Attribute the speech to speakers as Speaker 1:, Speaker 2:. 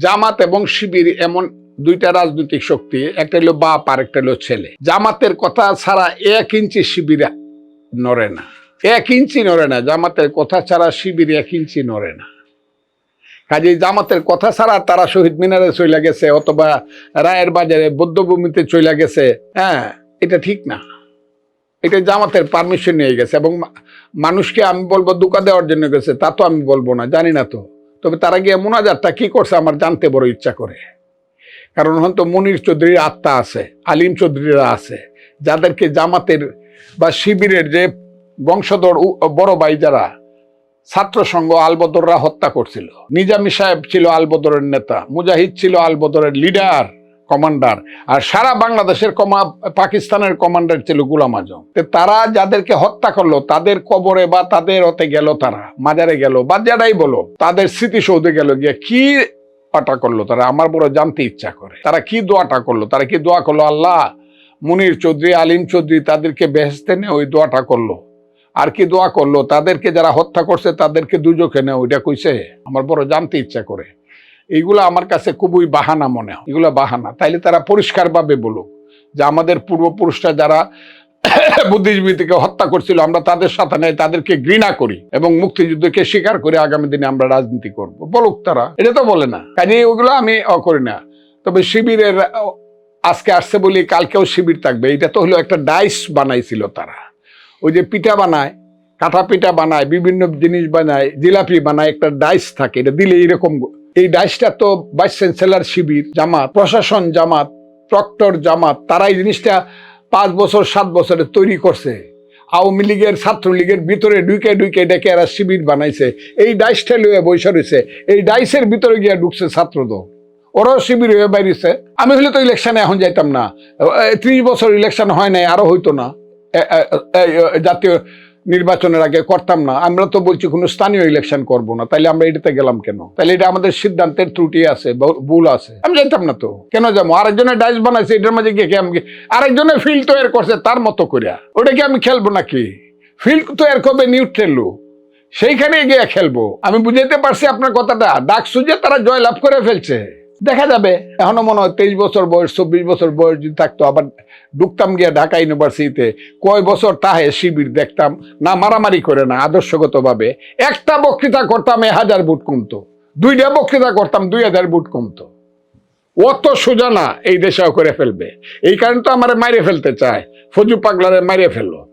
Speaker 1: জামাত এবং শিবির এমন দুইটা রাজনৈতিক শক্তি, একটা হলো বাপ আর একটা হলো ছেলে। জামাতের কথা ছাড়া 1 ইঞ্চি শিবির নড়ে না, 1 ইঞ্চি নড়ে না। জামাতের কথা ছাড়া শিবির 1 ইঞ্চি নড়ে না। কাজে জামাতের কথা ছাড়া তারা শহীদ মিনারে চলে গেছে অথবা রায়ের বাজারে বৌদ্ধভূমিতে চলে গেছে, হ্যাঁ, এটা ঠিক না। এটা জামাতের পারমিশন নিয়ে গেছে এবং মানুষকে আমি বলবো ধোঁকা দেওয়ার জন্য গেছে, তা তো আমি বলবো না, জানি না তো। তবে তারা গিয়ে মোনাজাতটা কি করছে আমার জানতে বড় ইচ্ছা করে। কারণ হয়তো মনির চৌধুরীর আত্মা আছে, আলিম চৌধুরীরা আছে, যাদেরকে জামাতের বা শিবিরের যে বংশধর বড় ভাই যারা ছাত্র সংঘ আলবদররা হত্যা করছিল। নিজামী সাহেব ছিল আলবদরের নেতা, মুজাহিদ ছিল আলবদরের লিডার, কমান্ডার, আর সারা বাংলাদেশের পাকিস্তানের কমান্ডার ছিল গোলাম আজম। তারা যাদেরকে হত্যা করলো তাদের কবরে বা তাদের হতে গেল, তারা মাজারে গেল বা যারাই বলো, তাদের স্মৃতিসৌধে গেল, গিয়ে কি দোয়াটা করলো তারা আমার বড় জানতে ইচ্ছা করে। তারা কি দোয়াটা করলো? তারা কি দোয়া করলো আল্লাহ মুনির চৌধুরী, আলিম চৌধুরী তাদেরকে বেহেশতে নে, ওই দোয়াটা করলো? আর কি দোয়া করলো? তাদেরকে যারা হত্যা করছে তাদেরকে দুজকে নে, ওইটা কইছে? আমার বড় জানতে ইচ্ছা করে। এইগুলো আমার কাছে খুবই বাহানা মনে হয়, এগুলো বাহানা। তাইলে তারা পরিষ্কারভাবে বলুক যে আমাদের পূর্বপুরুষরা যারা বুদ্ধিজীবীকে হত্যা করছিল আমরা তাদের সাথে নেই, তাদেরকে ঘৃণা করি এবং মুক্তিযুদ্ধকে স্বীকার করে আগামী দিনে আমরা রাজনীতি করব, বলুক তারা। এটা তো বলে না, কাজে ওগুলো আমি করি না। তবে শিবিরের আজকে আসছে বলি কালকেও শিবির থাকবে, এটা তো হলো একটা ডাইস বানাইছিল তারা। ওই যে পিঠা বানায়, কাঁথা পিঠা বানায়, বিভিন্ন জিনিস বানায়, জিলাপি বানায়, একটা ডাইস থাকে, এটা দিলে এইরকম। এই ডাইসটা তো ভাইস চ্যান্সেলর শিবির, জামাত, প্রশাসন জামাত, প্রক্টর জামাত, তারা এই জিনিসটা 5 বছর 7 বছরে তৈরি করছে। আওয়ামী লীগের ছাত্রলীগের ভিতরে ঢুকে ঢুকে ডেকে এরা শিবির বানাইছে। এই ডাইসটা লইয়া বৈশা রয়েছে, এই ডাইসের ভিতরে গিয়া ঢুকছে ছাত্রদল, ওরাও শিবির হয়ে বাইরেছে। আমি হলে তো ইলেকশনে এখন যাইতাম না, 30 বছর ইলেকশন হয় নাই, আরো হইতো না, জাতীয় নির্বাচনের আগে করতাম না। আমরা তো বলছি কোনো স্থানীয় ইলেকশন করব না, তাইলে আমরা এটাতে গেলাম কেন? তাইলে এটা আমাদের সিদ্ধান্তের ত্রুটি আছে, ভুল আছে। আমি জানতাম না তো, কেন যাবো? আরেকজনের ডাইস বানাইছে, এটার মাঝে গিয়ে আমি আরেকজনের ফিল্ড তৈরি করছে তার মতো করে, ওটা কি আমি খেলবো নাকি? ফিল্ড তৈরি করবে নিউট্রেল, সেইখানে গিয়ে খেলবো। আমি বুঝাইতে পারছি আপনার কথাটা। ডাকসু যে তারা জয়লাভ করে ফেলছে, দেখা যাবে। এখনো মনে হয় 23 বছর বয়স, 24 বছর বয়স যদি থাকতো, আবার ঢুকতাম গিয়া ঢাকা ইউনিভার্সিটিতে, কয় বছর তাহে শিবির দেখতাম না, মারামারি করে না, আদর্শগত ভাবে। একটা বক্তৃতা করতাম 1000 ভোট কমতো, 2টা বক্তৃতা করতাম 2000 ভোট কমতো। অত সোজা না এই দেশেও করে ফেলবে। এই কারণে তো আমার মাইরে ফেলতে চায়, ফজু পাগলারে মাইরে ফেললো।